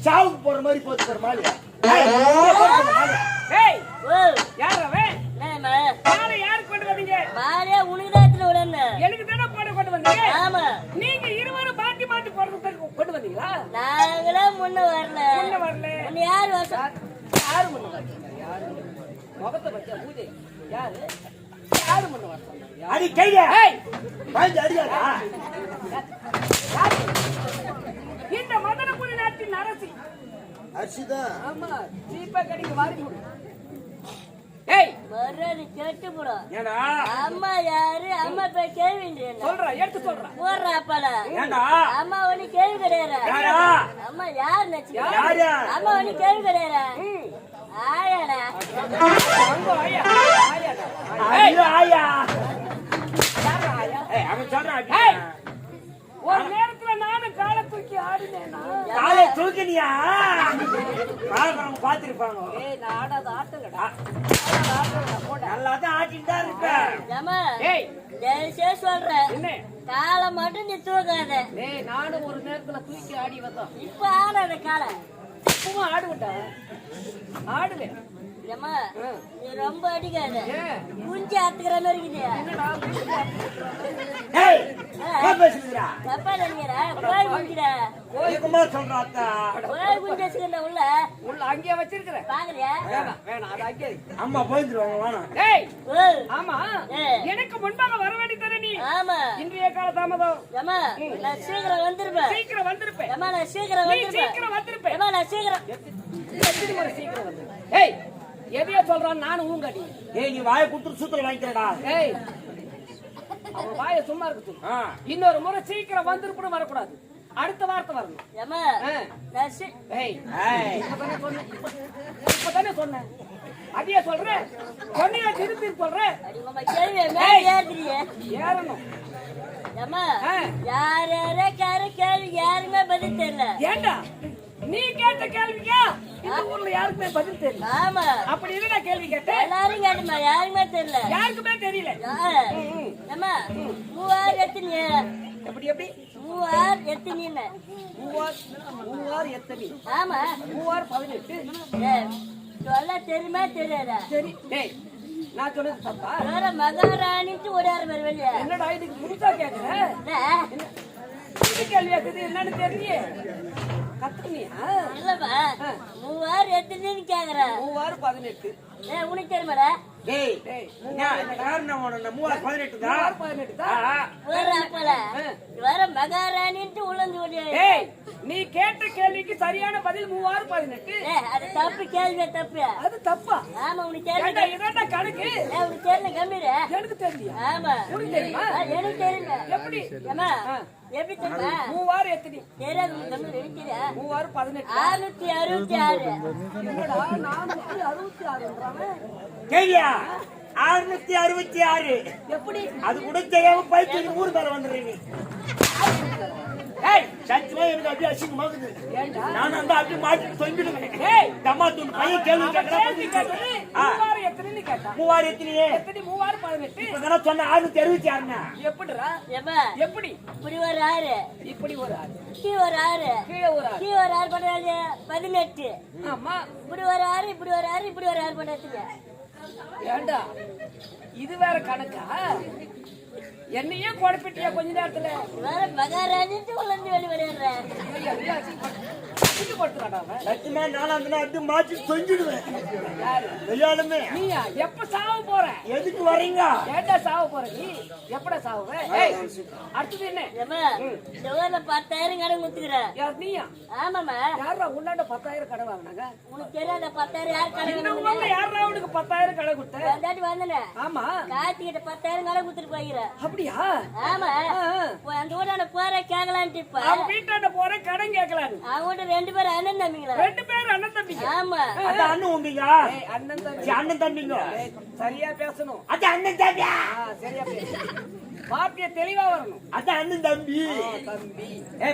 சாவுக்கு போற மாதிரி போச்சு மாலியா எனக்கு தானே போட கொண்டு வந்தீங்க. ஆமா நீங்க இருவரும் மாத்தி மாத்தி போடுறதுக்கு கொண்டு வந்தீங்களா? நாங்களே முன்ன வரல. நீ யார் வர? யாரு முன்ன வரல? யாரு முகத்தை பச்சை பூஜை யாரு? யாரு முன்ன வரல? அடி கையா. ஏய் பாஞ்சு அடியாடா. இந்த மதனபுரி நாட்டின் அரசி. அரசிதான். ஆமா சீப்பா கடிக்கு வாரி கொடு. ஏய் மறதி கேட்டு போடா. ஏடா அம்மா யாரு? அம்மா பேர் கேள்விங்க என்ன? சொல்றா எடுத்து சொல்றா. போறா அப்பல. ஏடா அம்மா ஒண்ணு கேள்வி கிடையாது. யாரா? அம்மா யார் நச்சி? யாரு? அம்மா ஒண்ணு கேள்வி கிடையாது. ஆயாடா. அங்க ஆயா. ஆயாடா. ஐயோ ஆயா. யாரா ஆயா? ஏய் அவன் சொல்றா. ஏய் ஒரு நேரத்துல நானும் காலை தூக்கி ஆடினேனா? காலை தூக்கினியா? பாக்குறவங்க பாத்துருப்பாங்க. ஏய் நான் ஆடாத ஆட்டலடா. நல்லாதான் ஆட்டிட்டு இருப்ப. ஏய் ஜெயசே சொல்றேன். என்ன காலை மட்டும் நீ தூக்காத. ஏய் நானும் ஒரு நேரத்துல தூக்கி ஆடி வந்தோம். இப்ப ஆடாத காலை. இப்பவும் ஆடுவட்டா. ஆடுவேன். ஏமா நீ ரொம்ப அடிக்காத. குஞ்சு ஆத்துக்கிற மாதிரி இருக்குது. என்னடா ஏய் என்ன பேசுறீங்க? தப்பா நினைக்கிறா? போய் குஞ்சுடா. கோயகுமா சொல்றாத்தா. போய் குஞ்சு வச்சிருந்த உள்ள அங்கேயே வச்சிருக்கற. பாக்கறியா? வேணாம் அது அங்கேயே. அம்மா போயிடுவாங்க வாணா. ஏய் ஆமா எனக்கு முன்பாக வர வேண்டியதானே நீ? ஆமா இன்றைய கால தாமதம். ஏமா நான் சீக்கிரம் வந்திருப்பேன். சீக்கிரம் வந்திருப்பேன். ஏமா நான் சீக்கிரம் வந்திருப்பேன். சீக்கிரம் வந்திருப்பேன். ஏமா நான் சீக்கிரம் எத்தனை முறை சீக்கிரம் வந்திருப்பேன். ஏய் எதையோ சொல்றான் நானும் ஊங்கடி. ஏய் நீ வாயை குடுத்து சூத்திர வாங்கிக்கிறடா. ஏய் அவன் வாயை சும்மா இருக்கு. இன்னொரு முறை சீக்கிரம் வந்திருப்பணும் வரக்கூடாது. அடுத்த வார்த்தை வரணும். ஏமா ஏய் இப்பதானே சொன்னேன். அதையே சொல்றேன். சொன்னியா திருப்பி சொல்றேன். ஏறணும். ஏமா யார் யாரே கேள்வி யாருமே பதில் தெரியல. ஏண்டா நீ கேட்ட கேள்விக்கா இந்த ஊர்ல யாருக்குமே பதில் தெரியல. ஆமா அப்படி என்ன கேள்வி கேட்ட? எல்லாரும் கேட்டமா யாருமே தெரியல. யாருக்குமே தெரியல. ஏமா மூவார் எத்தனை? எப்படி எப்படி மூவார் எத்தனை? மூவார் எத்தனை? ஆமா மூவார் 18. சொல்ல தெரியுமா தெரியாதா? சரி டேய் நான் சொன்னது தப்பா? வேற மகாராணிட்டு ஒரு ஆறு பேர் வெளியே. என்னடா இதுக்கு புதுசா கேக்குற? இது கேள்வி கேக்குது என்னன்னு தெரியல. கத்துனியா? இல்லப்பா மூவார் எத்தனைன்னு கேக்குற. மூவார் 18. உனக்கு தெரியுமாடா? டேய் என்ன காரணம் உனக்கு? மூவார் 18 தான். 18 தான். வேற மகாராணிட்டு உள்ளந்து ஓடியா? ஏய் நீ கேட்ட கேள்விக்கு சரியான பதில் மூவார் 18. அது தப்பு கேள்வி. தப்பு அது தப்பா? ஆமா உனக்கு தெரியல. இதென்ன கணக்கு? உனக்கு தெரியல கம்பீர. எனக்கு தெரியல. ஆமா உனக்கு தெரியுமா? எனக்கு தெரியல. எப்படி? ஏமா எப்படி தெரியுமா? மூவார் எத்தனை? தெரியாது உனக்கு கம்பீர. தெரியா? மூவார் 18. 666. என்னடா 466ன்றானே. கேளியா 666. எப்படி? அது கூட தெரியாம பைக்கு ஊர் மேல வந்துடுறீங்க. ஏய் சத்தியமா எனக்கு அப்படியே அசிங்கமாகுது. நான் அந்த அப்படியே மாட்டி தொங்கிடுவேன். ஏய் தம்மா தூண் பையன் கேள்வி கேட்கறா. மூவார் எத்தனைன்னு கேட்டா? மூவார் எத்தனையே? எத்தனை? மூவார் 18. இப்பதான் சொன்ன 666. எப்படிடா? எப்படி? இப்படி ஒரு 6 இப்படி ஒரு 6 கீழ ஒரு 6 கீழ ஒரு 6 கீழ ஒரு 6 போடுறாங்க 18. ஆமா இப்படி ஒரு 6 இப்படி ஒரு 6 இப்படி ஒரு 6 போடுறீங்க. ஏண்டா இது வேற கணக்கா? என்னையே குழப்பிட்டியா கொஞ்ச நேரத்துல? வேற மகாராணிட்டு உலர்ந்து வெளி வரையற. லட்சுமா நானும் அப்படி மாற்றி தொங்கிடுவேன். யாரு நீயா? எப்ப சாவ போற? எதுக்கு வரீங்க? ஏண்டா சாவ போற நீ? எப்படா சாவுவ? அடுத்தது என்ன? இந்த ஊர்ல 10,000 கடை குத்துக்கிற. யார் நீயா? ஆமாமா. யாரா உன்னாண்ட 10,000 கடை வாங்கினாங்க? உனக்கு தெரியாத 10,000 யார் கடை வாங்கினாங்க? யாரா உனக்கு 10,000 கடை குடுத்த? அதாடி வந்தனே. ஆமா காத்திக்கிட்ட 10,000 கடை குத்துட்டு போயிர. அப்படியா? ஆமா வீட்டாண்ட போற கேக்கலான்ட்டு இப்ப அவங்க வீட்டாண்ட போற கடன் கேட்கலாம். அவங்க 2 பேரும் அண்ணன் தம்பிங்களா? 2 பேரும் அண்ணன் தம்பிங்க. ஆமா. அத அண்ணன் உம்பிங்க. அண்ணன் தம்பி. அண்ணன் தம்பிங்க. சரியா பேசணும். அத அண்ணன் தம்பியா. சரியா பேசணும். வார்த்தை தெளிவா வரணும். அத அண்ணன் தம்பி. தம்பி.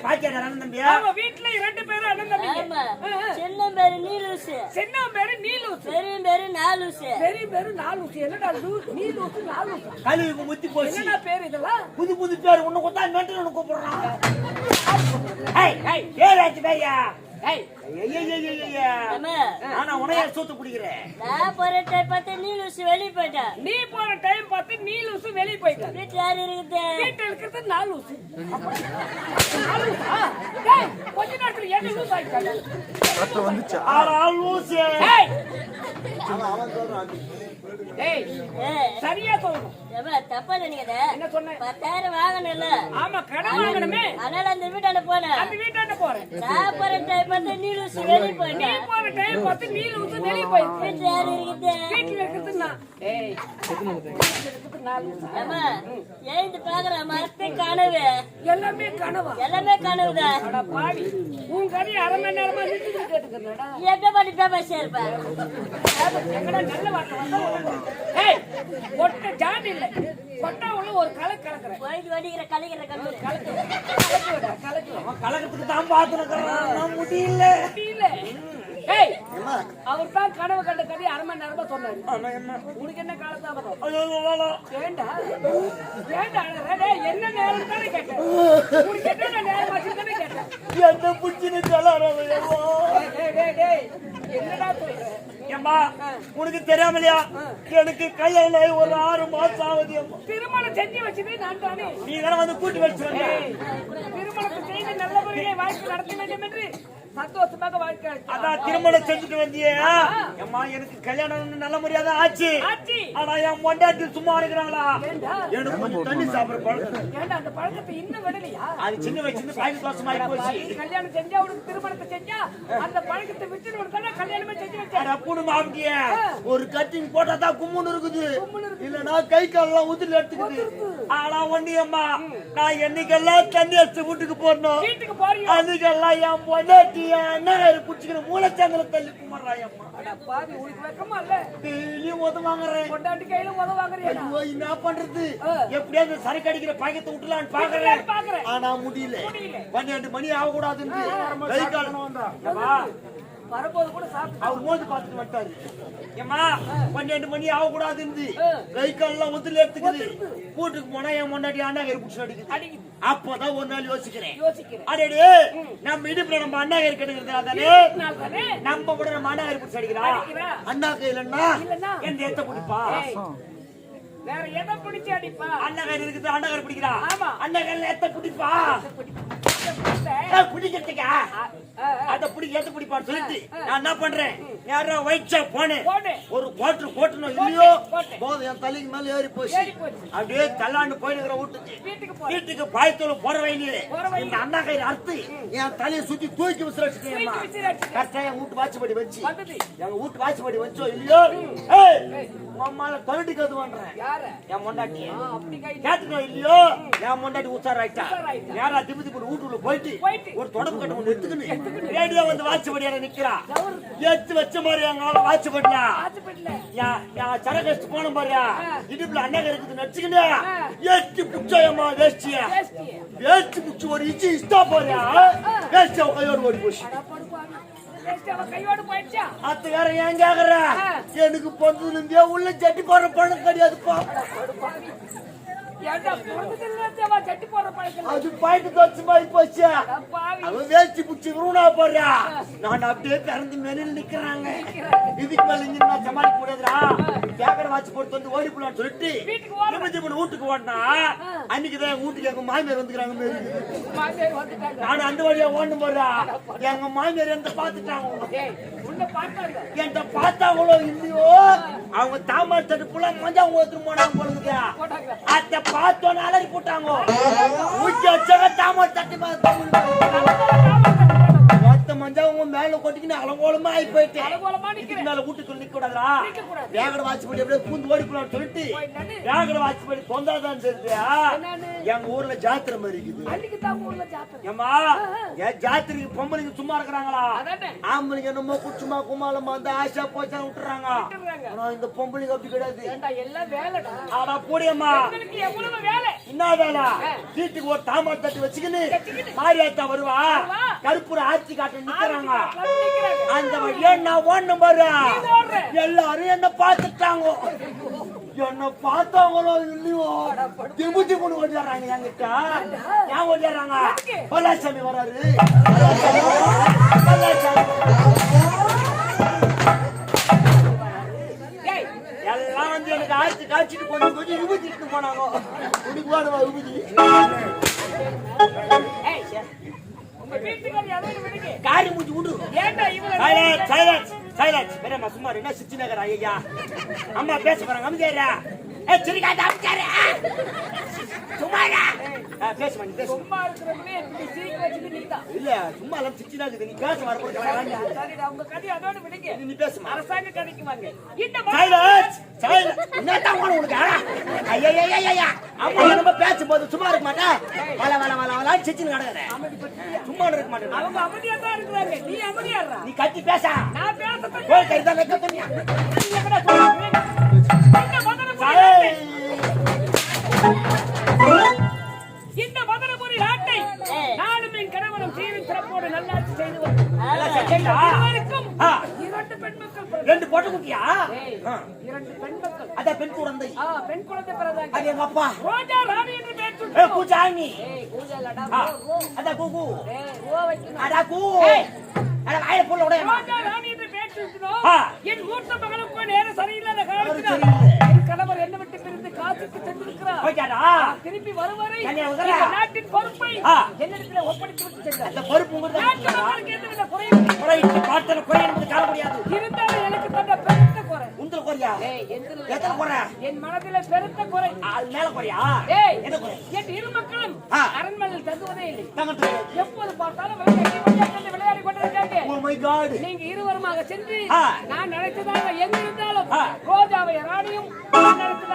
பாக்கியா அண்ணன் தம்பியா? ஆமா வீட்ல 2 பேரும் அண்ணன் தம்பிங்க. ஆமா. சின்ன பேரு நீலூசு. சின்ன பேரு நீலூசு. பெரிய பேரு நாலூசு. பெரிய பேரு நாலூசு. என்னடா நீலூசு நாலூசு. கழுவுக்கு முத்தி போச்சு. என்ன பேர் இதெல்லாம்? புது புது பேர் ஒண்ணு கொண்டா மென்டல் கூப்பிடுறான். ஏராச்சு பையா. ஆனா உனைய சூத்து குடிக்கிறேன். நான் போற டைம் பார்த்து நீலூசு வெளிய போயிட்டா. நீ போற டைம் பார்த்து நீலூசு வெளிய போயிட்டா. வீட்டுல யாரு இருக்குது? வீட்டுல இருக்கிறது நாலூசு. நாலூசா? டேய் கொஞ்ச நேரத்துல என்ன லூஸ் ஆயிட்டாங்க? அத்த வந்துச்சா? ஆளா லூசு. டேய் அவன் சொல்றான். டேய் சரியா சொல்லணும். ஏமா தப்பா நினைக்காத. என்ன சொன்னே? 10,000 வாங்கணும்ல. ஆமா கடன் வாங்கணுமே. அதனால அந்த வீட்டாண்ட போறேன். அந்த வீட்டாண்ட போறேன். நான் போற டைம் பார்த்து நீலூசு வெளிய போயிட்டா. நீ போற டைம் பார்த்து நீலூசு வெளிய போயிட்டா. வீட்டுல யாரு இருக்குது? வீட்டுல இருக்குது நான். ஏய் ஏமா ஏந்து பாக்குற மரத்தை கனவு. எல்லாமே கனவா? எல்லாமே கனவுதான். அட பாவி உன் கறி அரை மணி நேரமா நிறுத்தி கேட்டுக்கிறடா. எப்ப பண்ணி பேச இருப்ப? எங்கடா நல்ல வார்த்தை வந்தா. ஏய் ஒட்ட ஜான் இல்ல. கொட்டா உள்ள ஒரு கலக்குறேன். போயிட்டு வடிக்கிற கலக்கிற கலக்கத்துக்கு தான் பாத்துறேன். முடியல. ஏய் அவர் தான் கனவு கண்ட கதை அரை மணி நேரமா சொன்னாரு. உனக்கு என்ன காலத்தாமதம்? ஏண்டா ஏண்டா என்ன நேரம் தானே கேட்டேன். உனக்கு என்ன நேரம் தானே கேட்டேன். என்ன புடிச்சுன்னு என்னடா சொல்ற? ஏம்மா உனக்கு தெரியாமலையா எனக்கு கல்யாணம் ஒரு 6 மாசம் ஆகுது. திருமணம் செஞ்சு வச்சதே நான் தானே. நீ தானே வந்து கூட்டி வச்சு திருமணத்தை செய்து நல்ல முறையிலே வாழ்க்கை நடத்த வேண்டும் என்று சந்தோஷமாக வாழ்க்கை. அதான் திருமணம் செஞ்சுட்டு வந்தியே. அம்மா எனக்கு கல்யாணம் நல்ல முறையாத ஆச்சு. ஆனா என் பொண்டாட்டி சும்மா இருக்கிறாங்களா? எனக்கு கொஞ்சம் தண்ணி சாப்பிடுற பழக்கம். ஏண்டா அந்த பழக்கத்தை இன்னும் விடலையா? அது சின்ன வயசுல 5 வருஷமா ஆயிப்போச்சு. கல்யாணம் செஞ்சா உனக்கு திருமணத்தை செஞ்சா அந்த பழக்கத்தை விட்டுட்டு தானே கல்யாணமே செஞ்சு வச்சா. அப்புறம் மாப்பிட்டிய ஒரு கட்டிங் போட்டா தான் கும்முன்னு இருக்குது. இல்லனா கை காலெல்லாம் உதிரில எடுத்துக்குது. ஆனா ஒண்ணியம்மா நான் என்னைக்கெல்லாம் தண்ணி எடுத்து வீட்டுக்கு போறணும் வீட்டுக்கு போறீங்க அதுக்கெல்லாம் என் பொண்டாட்டி என்ன குடிச்சுக்கிற மூலச்சாங்கல தள்ளி குமர்றாயம்மா. அட பாவி உனக்கு வெக்கமா இல்ல? டெய்லியும் உதவாங்கறேன். பொண்டாட்டி கையில உதவாங்கறியா? என்ன பண்றது? எப்படியாவது சரக்கு அடிக்கிற பாக்கெட் விட்டுலான்னு பாக்குறேன். ஆனா முடியல. 12 மணி ஆக கூடாதுன்னு கை காலணும் வந்தா. வரபோது கூட சாப்பிட்டு அவர் மோதி பார்த்துட்டு வந்தாரு. ஏமா 12 மணி ஆக கூடாதுன்னு கை காலெல்லாம் உதிரில எடுத்துக்குது. கூட்டுக்கு போனா என் முன்னாடி அண்ணாகரி புடிச்சு அடிக்குது. அப்பதான் ஒரு நாள் யோசிக்கிறேன். அடடே நம்ம இடுப்புல நம்ம அண்ணாகரி கட்டுக்கிறது அதானே நம்ம கூட நம்ம அண்ணாகரி புடிச்சு அடிக்கிறா. அண்ணா கையிலன்னா எந்த ஏத்த பிடிப்பா வேற எதை பிடிச்சு அடிப்பா? அண்ணாகரி இருக்குது அண்ணாகரி பிடிக்கிறா. அண்ணாகரி ஏத்த பிடிப்பா குடிக்கிறதுக்கா அத புடி ஏத்த புடிப்பான்னு சொல்லிட்டு நான் என்ன பண்றேன் யாரோ ஒயிட் ஷாப் போனேன். ஒரு குவார்டர் போட்டணும் இல்லையோ போதும் என் தலைக்கு மேல ஏறி போச்சு. அப்படியே தள்ளாண்டு போயிருக்கிற வீட்டுக்கு பாய்த்தோல போற வயலே இந்த அண்ணா கை அறுத்து என் தலையை சுத்தி தூக்கி விசிறச்சுட்டேன். கரெக்டா என் வீட்டு வாட்சிப்படி வச்சு எங்க வீட்டு வாட்சிப்படி வச்சோ இல்லையோ உம்மால தொலைட்டு கதுவான்றேன் என் முன்னாடி கேட்டுக்கோ இல்லையோ என் முன்னாடி உச்சாராயிட்டா யாரா திபதி போட்டு வீட்டுக்குள்ள போயிட்டு ஒரு தொடப்பு கட்ட ஒண்ணு எடுத்துக்கணும் ரேடியோ வந்து வாட்சிப்படியார நிக்கிறா. எடுத்து வச்ச மாதிரி எங்க வாட்சிப்படியா சரக்கு வச்சு போன பாரியா இடுப்புல அண்ணன் இருக்குது நச்சுக்கினே ஏற்றி புச்சயம்மா வேஷ்டியா வேஷ்டி புச்சு ஒரு இச்சி இஷ்டா போறியா வேஷ்டியா கையோடு ஓடி போச்சு. அத்துக்கார ஏன் கேக்குற? எனக்கு பொண்ணுல இருந்தே உள்ள சட்டி போடுற பணம் கிடையாதுப்பா. அது பாயிட்டு தோச்சு மாதிரி போச்சு. அவன் வேஷ்டி புடிச்சு ரூணா போடுறா. நான் அப்படியே பிறந்து மெனில் நிக்கிறாங்க. இதுக்கு மேல இங்க நான் சமாளிக்க முடியாதுடா. கேக்கற வாட்சி போட்டு வந்து ஓடி போலான்னு சொல்லிட்டு வீட்டுக்கு ஓடினா அன்னைக்குதான் வீட்டுக்கு எங்க மாமியார் வந்துக்கிறாங்க. நான் அந்த வழியா ஓடணும் போறா எங்க மாமியார் எந்த பாத்துட்டாங்க. என்கிட்ட பார்த்தாங்களோ இல்லையோ அவங்க தாமரை தட்டு புள்ள மஞ்சா ஒருத்தர் போனாங்க போலுங்க. அத பார்த்தோன்னு அலறி போட்டாங்க. ஊச்சி வச்சாங்க தாமரை தட்டு மொத்த மஞ்சா உங்க மேல கொட்டிக்கின்னு அலங்கோலமா ஆகி போயிட்டு அலங்கோலமா இதுக்கு நிக்கிறேன். மேல வீட்டுக்குள்ள நிக்க கூடாதுடா. நிக்கக்கூடாது. வேகட வாட்ச் பண்ணி அப்படியே பூந்து ஓடி போலாம்னு சொல்லிட்டு போயிட்டானு. வேகட வாட்ச் பண்ணி தொந்தாதான் தெரியுதா? என்னன்னு? எங்க ஊர்ல ஜாத்திரை மாதிரி இருக்குது. அன்னைக்கு தான் ஊர்ல ஜாத்திரை. ஏம்மா, என் ஜாத்திரைக்கு பொம்பளைங்க சும்மா இருக்கிறாங்களா? அதானே. ஆம்பளைங்க என்னமோ குச்சுமா குமாலமா அந்த ஆசா போச்சா விட்டுறாங்க. விட்டுறாங்க. ஆனா இந்த பொம்பளைங்க அப்படி கிடையாது. ஏண்டா எல்லாம் வேலைடா. ஆனா போடியம்மா, உங்களுக்கு எவ்வளவு வேலை? என்ன வேலை? வீட்டுக்கு ஒரு தாமரை தட்டு வச்சுக்கின்னு மாரியாத்தா வருவா, கருப்பூர ஆட்சி காட்ட நிக்கிறாங்க. நிக்கிறாங்க. அந்த வழியா நான் ஓடணும் பாரு. நீ ஓடுற. எல்லாரும் என்ன பார்த்துட்டாங்க. என்ன பார்த்தாங்களோ இல்லையோ திபு திபுன்னு ஓடிடுறாங்க என்கிட்ட. ஏன் ஓடிடுறாங்க? பல்லாசாமி வராரு. பல்லாசாமி ஏய், எல்லாம் வந்து எனக்கு ஆட்சி காய்ச்சிட்டு கொஞ்சம் கொஞ்சம் விபூதிட்டு போனாங்க. உனக்கு வாடுவா விபூதி. ஏய், உங்க வீட்டுக்காரர் எதையும் விடுங்க. காரி மூஞ்சி விடு. ஏண்டா இவ்வளவு சைலன்ஸ் சைலன்ஸ் சைலன்ஸ். பெரியம்மா சும்மா என்ன சிச்சி நகர் ஐயா. அம்மா பேச போறாங்க. அமைதியா. ஏய் சிரிக்காத அமைதியா. சும்மாடா. பேச மாட்டே பேச. சும்மா இருக்கிறவங்களே இப்படி சீக்கிரம் வச்சுட்டு நிக்கா. இல்ல சும்மா எல்லாம் சிச்சி நகர். நீ பேச வர போறீங்க. சரிடா, உங்க கதை அதோட விடுங்க. நீ பேசுமா. அரசாங்க கதைக்கு வாங்க. இந்த சைலன்ஸ் சைலன்ஸ். என்னதான் உனக்கு? ஐயா ஐயா ஐயா. அம்மா நம்ம பேசும்போது சும்மா இருக்க மாட்டா. வல வல வல வல சிச்சி நடக்குறே. சும்மா இருக்க மாட்டேன். அவங்க அமைதியா தான் இருக்கிறாங்க. நீ அமைதியாடுறா. நீ கத்தி பேச. நான் பேசத்தான் போய் கைதா வைக்க துணியா. நீ எங்கடா சொல்றீங்க? இந்த மதுரபுரி நாட்டை நானும் என் கணவனும் சீரும் சிறப்போடு நல்லாட்சி செய்து இருவருக்கும் இரண்டு பெண் மக்கள். ரெண்டு பொட்டு குட்டியா? இரண்டு பெண் மக்கள். அத பெண் குழந்தை. பெண் குழந்தை பிறந்தாங்க. அது எங்க அப்பா. ரோஜா ராணி என்று பேர் ஏ சொல்லுவோம். பூஜானி. பூஜாலடா. அத கூகு. ஓ வைக்கணும். அட கூ. அட வாயில புள்ள உடைய. ரோஜா ராணி என்று பேர் சொல்லுவோம். என் மூத்த மகளுக்கு நேரம் சரியில்லாத காரணத்தினால் என் கணவர் என்னை விட்டு பிரிந்து காசுக்கு சென்றிருக்கிறார். போய்ட்டாரா? திரும்பி வருவரை கன்னியா உதர. இந்த நாட்டின் பொறுப்பை என்னிடத்துல ஒப்படைத்து விட்டு சென்றார். அந்த பொறுப்பு உங்களுக்கு நாட்டு மக்களுக்கு எந்தவித குறையும் இல்லை. குறையிட்டு பாட்டல குறை என்பது காண முடியாது. இருந்தாலும் எனக்கு தந்த பெருத்த குறை. உந்தல குறையா? எத்தனை குறை? என் மனதில பெருத்த குறை. அது மேல குறையா? என்ன குறை? என் இரு மக்களும் அரண்மனையில் தங்குவதே இல்லை. தங்கட்டு. எப்போது பார்த்தாலும் விளையாடி கொண்டிருக்காங்க. Oh my God. நீங்க இருவருமாக சென்று நான் நினைத்ததாக எங்கிருந்தாலும் ரோஜாவை ராணியும் நான் நினைத்ததாக